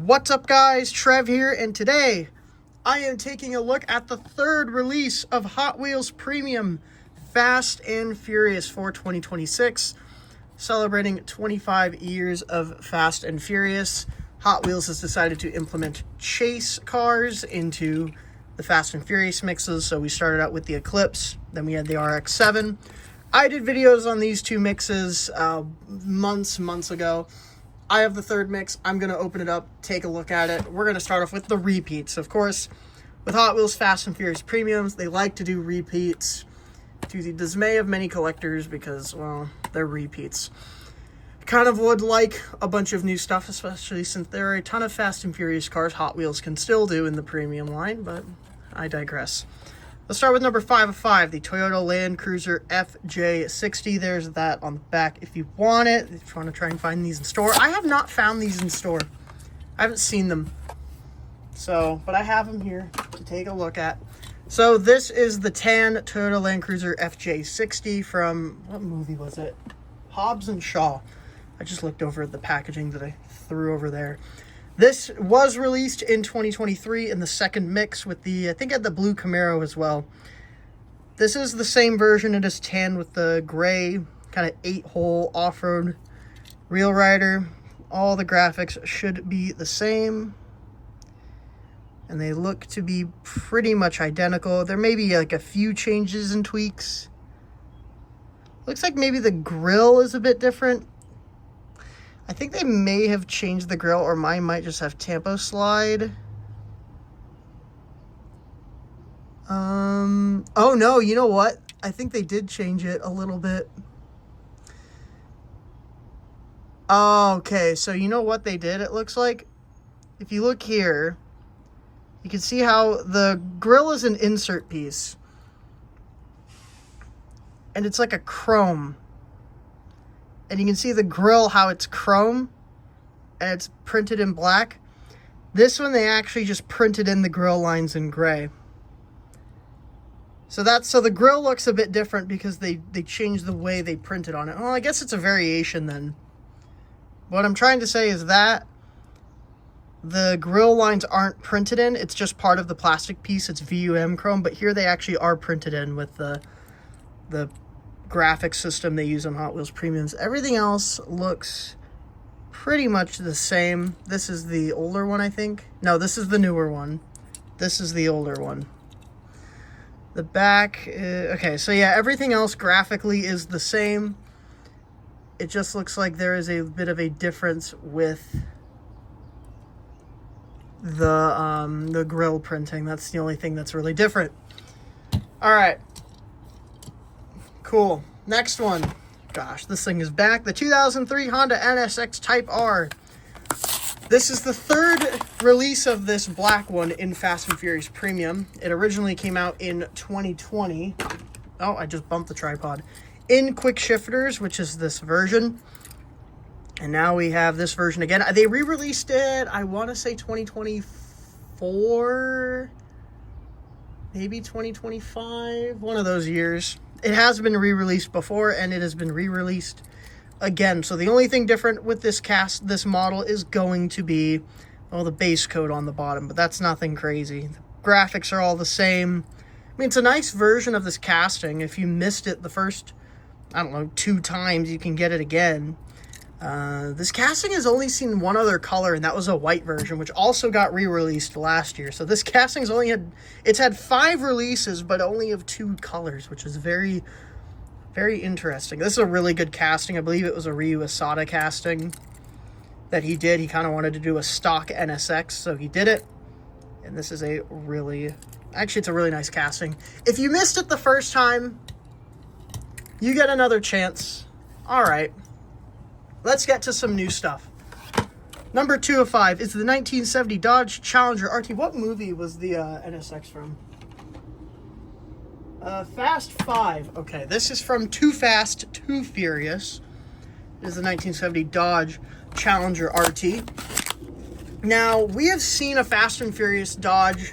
What's up guys, Trev here, and today I am taking a look at the third release of Hot Wheels Premium Fast and Furious for 2026. Celebrating 25 years of Fast and Furious, Hot Wheels has decided to implement chase cars into the Fast and Furious mixes. So we started out with the Eclipse, then we had the RX-7. I did videos on these two mixes months ago. I have the third mix. I'm going to open it up, take a look at it. We're going to start off with the repeats. Of course, with Hot Wheels Fast and Furious Premiums, they like to do repeats to the dismay of many collectors because, well, they're repeats. Kind of would like a bunch of new stuff, especially since there are a ton of Fast and Furious cars Hot Wheels can still do in the premium line, but I digress. Let's start with number 5 of 5, the Toyota Land Cruiser FJ60. There's that on the back if you want it, if you want to try and find these in store. I have not found these in store. I haven't seen them. So, but I have them here to take a look at. So this is the tan Toyota Land Cruiser FJ60 from, what movie was it? Hobbs and Shaw. I just looked over at the packaging that I threw over there. This was released in 2023 in the second mix with the, I think it had the blue Camaro as well. This is the same version. It is tan with the gray kind of 8-hole off-road Real Rider. All the graphics should be the same. And they look to be pretty much identical. There may be like a few changes and tweaks. Looks like maybe the grille is a bit different. I think they may have changed the grille, or mine might just have Tampo slide. Oh no, you know what? I think they did change it a little bit. Okay, so you know what they did, it looks like? If you look here, you can see how the grille is an insert piece. And it's like a chrome. And you can see the grille, how it's chrome, and it's printed in black. This one, they actually just printed in the grille lines in gray. So the grille looks a bit different because they changed the way they printed on it. Well, I guess it's a variation then. What I'm trying to say is that the grille lines aren't printed in. It's just part of the plastic piece. It's VUM chrome, but here they actually are printed in with the graphics system they use on Hot Wheels Premiums. Everything else looks pretty much the same. This is the older one, I think. No, this is the newer one. This is the older one. The back, okay, so yeah, everything else graphically is the same. It just looks like there is a bit of a difference with the grille printing. That's the only thing that's really different. All right. Cool. Next one. Gosh, this thing is back. The 2003 Honda NSX Type R. This is the third release of this black one in Fast and Furious Premium. It originally came out in 2020. Oh, I just bumped the tripod. In Quick Shifters, which is this version. And now we have this version again. They re-released it, I want to say 2024, maybe 2025, one of those years. It has been re-released before, and it has been re-released again. So the only thing different with this model is going to be, well, the base coat on the bottom, but that's nothing crazy. The graphics are all the same. I mean, it's a nice version of this casting. If you missed it the first, I don't know, 2 times, you can get it again. This casting has only seen one other color, and that was a white version, which also got re-released last year. So this casting's it's had 5 releases, but only of 2 colors, which is very, very interesting. This is a really good casting. I believe it was a Ryu Asada casting that he did. He kind of wanted to do a stock NSX, so he did it. And this is it's a really nice casting. If you missed it the first time, you get another chance. All right. Let's get to some new stuff. Number 2 of 5 is the 1970 Dodge Challenger RT. What movie was the NSX from? Fast 5. Okay, this is from Too Fast, Too Furious. This is the 1970 Dodge Challenger RT. Now, we have seen a Fast and Furious Dodge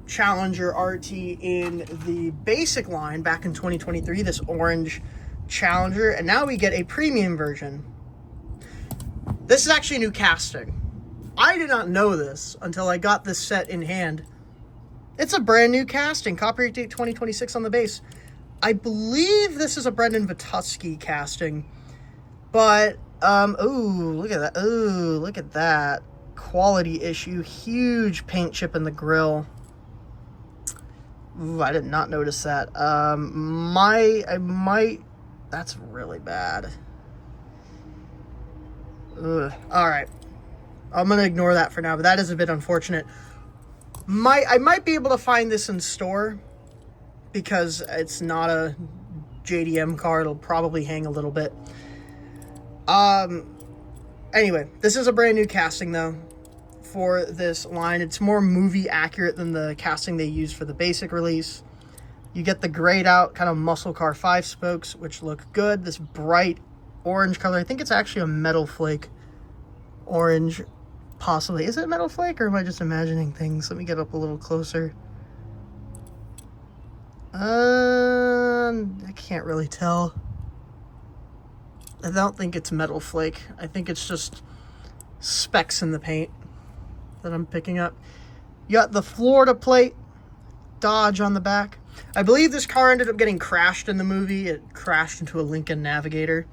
Challenger RT in the basic line back in 2023, this orange Challenger, and now we get a premium version. This is actually a new casting. I did not know this until I got this set in hand. It's a brand new casting, copyright date 2026 on the base. I believe this is a Brendan Vituski casting, but, ooh, look at that. Ooh, look at that. Quality issue, huge paint chip in the grill. Ooh, I did not notice that. That's really bad. Ugh. All right. I'm going to ignore that for now, but that is a bit unfortunate. I might be able to find this in store because it's not a JDM car. It'll probably hang a little bit. Anyway, this is a brand new casting though for this line. It's more movie accurate than the casting they used for the basic release. You get the grayed out kind of muscle car 5 spokes, which look good. This bright orange color. I think it's actually a metal flake orange, possibly. Is it metal flake or am I just imagining things? Let me get up a little closer. I can't really tell. I don't think it's metal flake. I think it's just specks in the paint that I'm picking up. You got the Florida plate, Dodge on the back. I believe this car ended up getting crashed in the movie. It crashed into a Lincoln Navigator.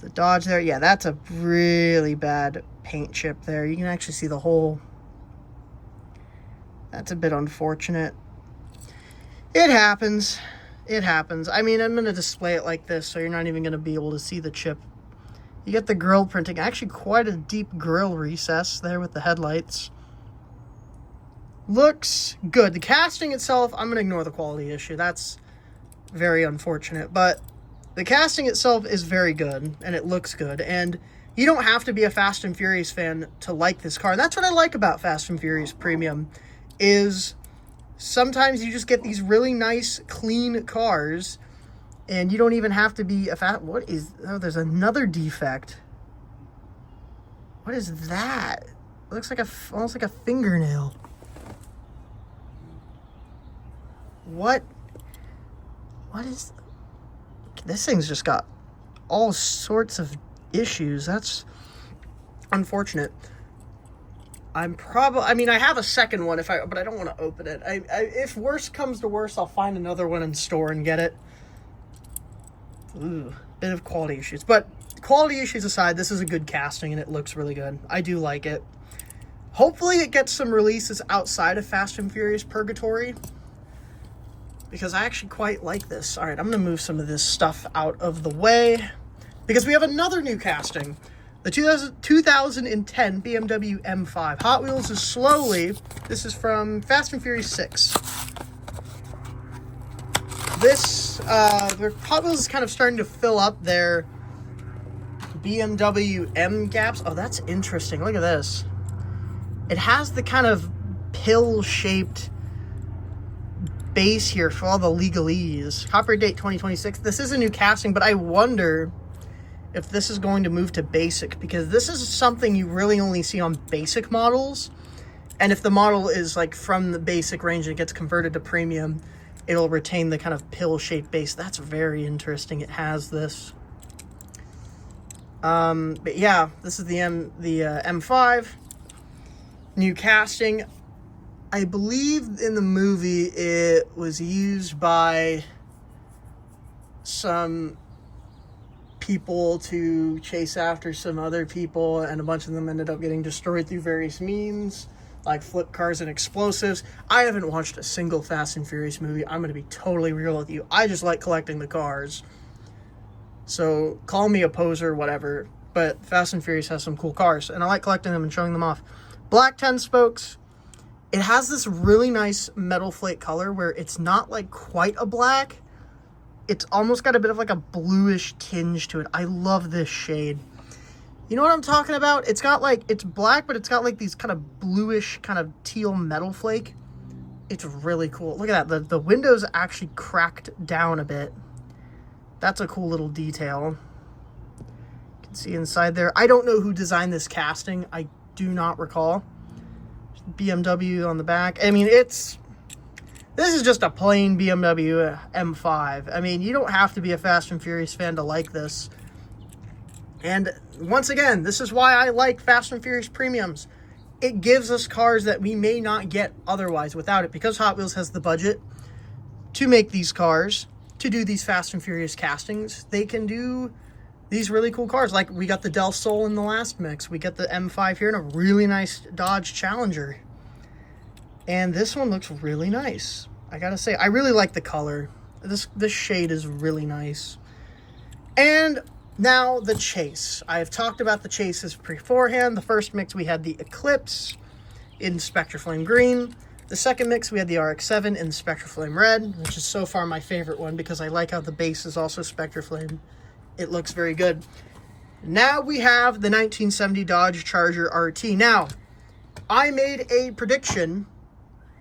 The Dodge there, yeah, that's a really bad paint chip there. You can actually see the hole. That's a bit unfortunate. It happens. It happens. I mean, I'm going to display it like this, so you're not even going to be able to see the chip. You get the grille printing. Actually, quite a deep grille recess there with the headlights. Looks good. The casting itself, I'm going to ignore the quality issue. That's very unfortunate. But the casting itself is very good, and it looks good. And you don't have to be a Fast and Furious fan to like this car. And that's what I like about Fast and Furious Premium, is sometimes you just get these really nice, clean cars, and you don't even have to be a what is... Oh, there's another defect. What is that? It looks like almost like a fingernail. What is... This thing's just got all sorts of issues. That's unfortunate. I mean, I have a second one but I don't want to open it. If worse comes to worse, I'll find another one in store and get it. Ooh, bit of quality issues. But quality issues aside, this is a good casting and it looks really good. I do like it. Hopefully it gets some releases outside of Fast and Furious Purgatory, because I actually quite like this. All right, I'm going to move some of this stuff out of the way because we have another new casting. The 2010 BMW M5. Hot Wheels is slowly... This is from Fast and Furious 6. Hot Wheels is kind of starting to fill up their BMW M gaps. Oh, that's interesting. Look at this. It has the kind of pill-shaped base here for all the legalese. Copyright date 2026. This is a new casting, but I wonder if this is going to move to basic, because this is something you really only see on basic models. And if the model is like from the basic range and it gets converted to premium, it'll retain the kind of pill-shaped base. That's very interesting. It has this. But yeah, this is the M5 new casting. I believe in the movie it was used by some people to chase after some other people, and a bunch of them ended up getting destroyed through various means, like flip cars and explosives. I haven't watched a single Fast and Furious movie. I'm going to be totally real with you. I just like collecting the cars. So call me a poser, whatever. But Fast and Furious has some cool cars, and I like collecting them and showing them off. Black 10 spokes. It has this really nice metal flake color where it's not like quite a black. It's almost got a bit of like a bluish tinge to it. I love this shade. You know what I'm talking about? It's got like, it's black, but it's got like these kind of bluish, kind of teal metal flake. It's really cool. Look at that. The windows actually cracked down a bit. That's a cool little detail. You can see inside there. I don't know who designed this casting. I do not recall. BMW on the back. I mean, this is just a plain BMW M5. I mean, you don't have to be a Fast and Furious fan to like this. And once again, this is why I like Fast and Furious Premiums. It gives us cars that we may not get otherwise without it, because Hot Wheels has the budget to make these cars, to do these Fast and Furious castings. They can do these really cool cars. Like, we got the Del Sol in the last mix. We got the M5 here in a really nice Dodge Challenger. And this one looks really nice. I gotta say, I really like the color. This shade is really nice. And now the chase. I have talked about the chases beforehand. The first mix we had the Eclipse in Spectraflame Green. The second mix we had the RX-7 in Spectraflame Red, which is so far my favorite one because I like how the base is also Spectraflame. It looks very good. Now we have the 1970 Dodge Charger RT. Now, I made a prediction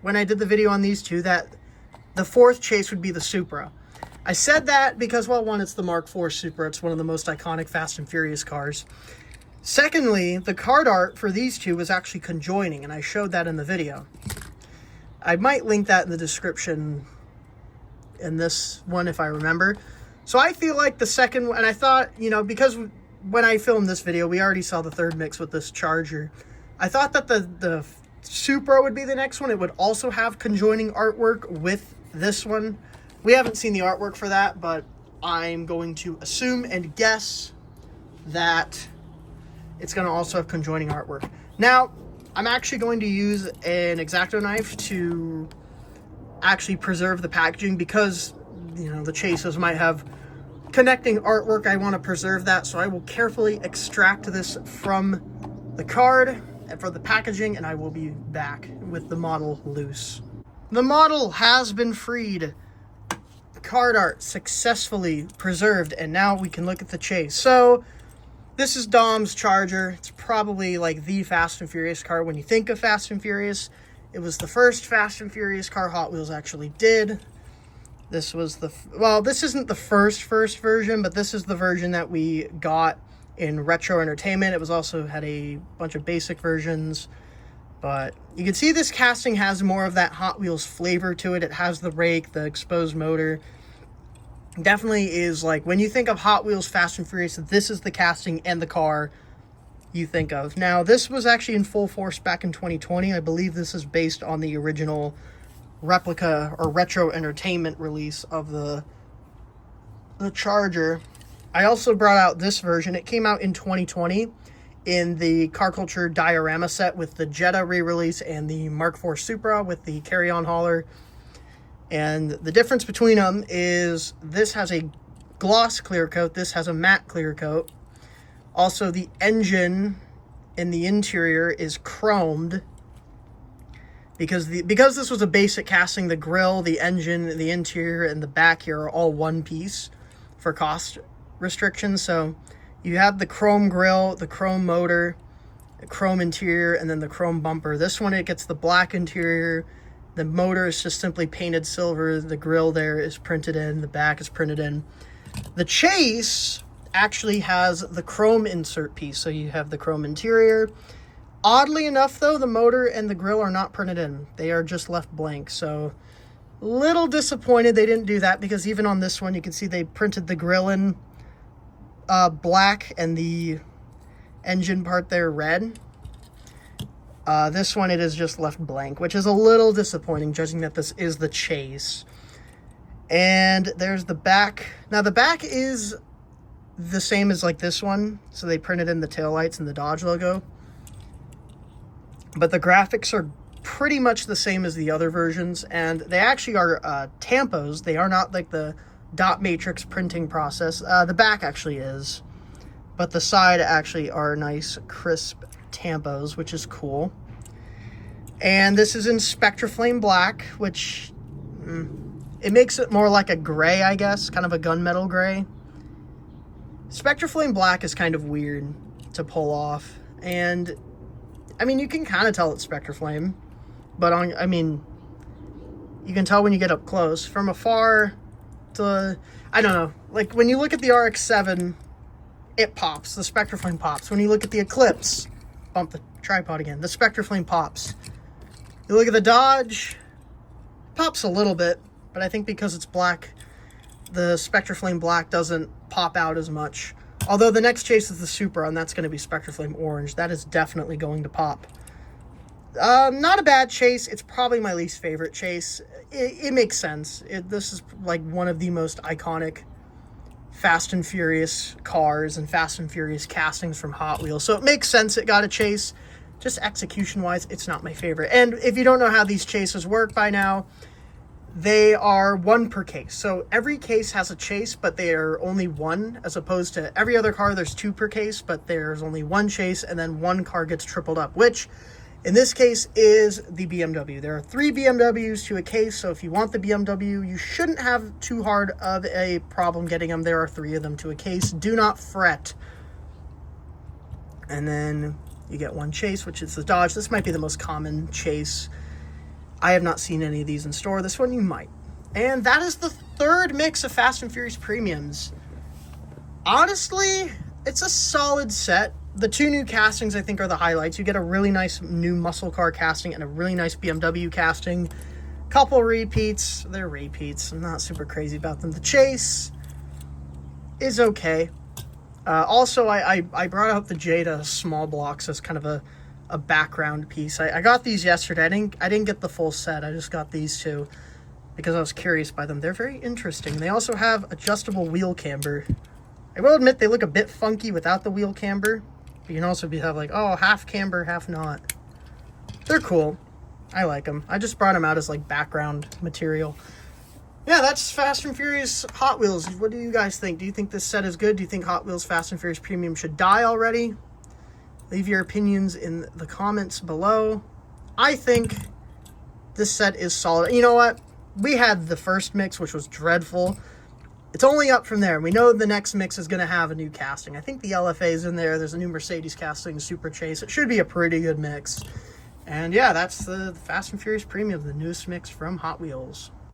when I did the video on these two that the fourth chase would be the Supra. I said that because, well, one, it's the Mark IV Supra. It's one of the most iconic Fast and Furious cars. Secondly, the card art for these two was actually conjoining, and I showed that in the video. I might link that in the description in this one if I remember. So I feel like the second one, and I thought, you know, because when I filmed this video, we already saw the third mix with this Charger. I thought that the Supra would be the next one. It would also have conjoining artwork with this one. We haven't seen the artwork for that, but I'm going to assume and guess that it's going to also have conjoining artwork. Now, I'm actually going to use an X-Acto knife to actually preserve the packaging because, you know, the chases might have connecting artwork. I want to preserve that, so I will carefully extract this from the card and for the packaging, and I will be back with the model loose. The model has been freed. Card art successfully preserved, and now we can look at the chase. So this is Dom's Charger. It's probably like the Fast and Furious car when you think of Fast and Furious. It was the first Fast and Furious car Hot Wheels actually did. This was the, well, this isn't the first version, but this is the version that we got in Retro Entertainment. It was also had a bunch of basic versions, but you can see this casting has more of that Hot Wheels flavor to it. It has the rake, the exposed motor. Definitely is like, when you think of Hot Wheels Fast and Furious, this is the casting and the car you think of. Now, this was actually in full force back in 2020. I believe this is based on the original replica or Retro Entertainment release of the Charger. I also brought out this version. It came out in 2020 in the Car Culture diorama set with the Jetta re-release and the Mark IV Supra with the carry-on hauler. And the difference between them is this has a gloss clear coat, this has a matte clear coat. Also, the engine in the interior is chromed because this was a basic casting. The grille, the engine, the interior, and the back here are all one piece for cost restrictions. So you have the chrome grille, the chrome motor, the chrome interior, and then the chrome bumper. This one, it gets the black interior. The motor is just simply painted silver. The grille there is printed in. The back is printed in. The chase actually has the chrome insert piece. So you have the chrome interior. Oddly enough, though, the motor and the grille are not printed in. They are just left blank. So little disappointed they didn't do that, because even on this one, you can see they printed the grille in black and the engine part there red. This one, it is just left blank, which is a little disappointing, judging that this is the chase. And there's the back. Now, the back is the same as like this one. So they printed in the taillights and the Dodge logo. But the graphics are pretty much the same as the other versions. And they actually are tampos. They are not like the dot matrix printing process. The back actually is. But the side actually are nice, crisp tampos, which is cool. And this is in Spectraflame Black, which it makes it more like a gray, I guess, kind of a gunmetal gray. Spectraflame Black is kind of weird to pull off, and I mean, you can kind of tell it's Spectraflame, but I mean, you can tell when you get up close. From afar, I don't know, like when you look at the RX-7, it pops, the Spectraflame pops. When you look at the Eclipse, bump the tripod again, the Spectraflame pops. You look at the Dodge, it pops a little bit, but I think because it's black, the Spectraflame Black doesn't pop out as much. Although the next chase is the Supra, and that's going to be Spectre Flame Orange. That is definitely going to pop. Not a bad chase. It's probably my least favorite chase. It makes sense. This is like one of the most iconic Fast and Furious cars and Fast and Furious castings from Hot Wheels. So it makes sense it got a chase. Just execution-wise, it's not my favorite. And if you don't know how these chases work by now, they are one per case. So every case has a chase, but they are only one, as opposed to every other car, there's two per case, but there's only one chase, and then one car gets tripled up, which in this case is the BMW. There are 3 BMWs to a case, so if you want the BMW, you shouldn't have too hard of a problem getting them. There are 3 of them to a case. Do not fret. And then you get one chase, which is the Dodge. This might be the most common chase. I have not seen any of these in store. This one you might. And that is the 3rd mix of Fast and Furious Premiums. Honestly, it's a solid set. The 2 new castings, I think, are the highlights. You get a really nice new muscle car casting and a really nice BMW casting. Couple repeats. They're repeats. I'm not super crazy about them. The chase is okay. Also, I brought out the Jada small blocks as kind of a background piece. I got these yesterday. I didn't get the full set. I just got these 2 because I was curious by them. They're very interesting. They also have adjustable wheel camber. I will admit they look a bit funky without the wheel camber. But you can also have like, oh, half camber, half not. They're cool. I like them. I just brought them out as like background material. Yeah, that's Fast and Furious Hot Wheels. What do you guys think? Do you think this set is good? Do you think Hot Wheels Fast and Furious Premium should die already? Leave your opinions in the comments below. I think this set is solid. You know what? We had the first mix, which was dreadful. It's only up from there. We know the next mix is going to have a new casting. I think the LFA is in there. There's a new Mercedes casting, Super Chase. It should be a pretty good mix. And yeah, that's the Fast and Furious Premium, the newest mix from Hot Wheels.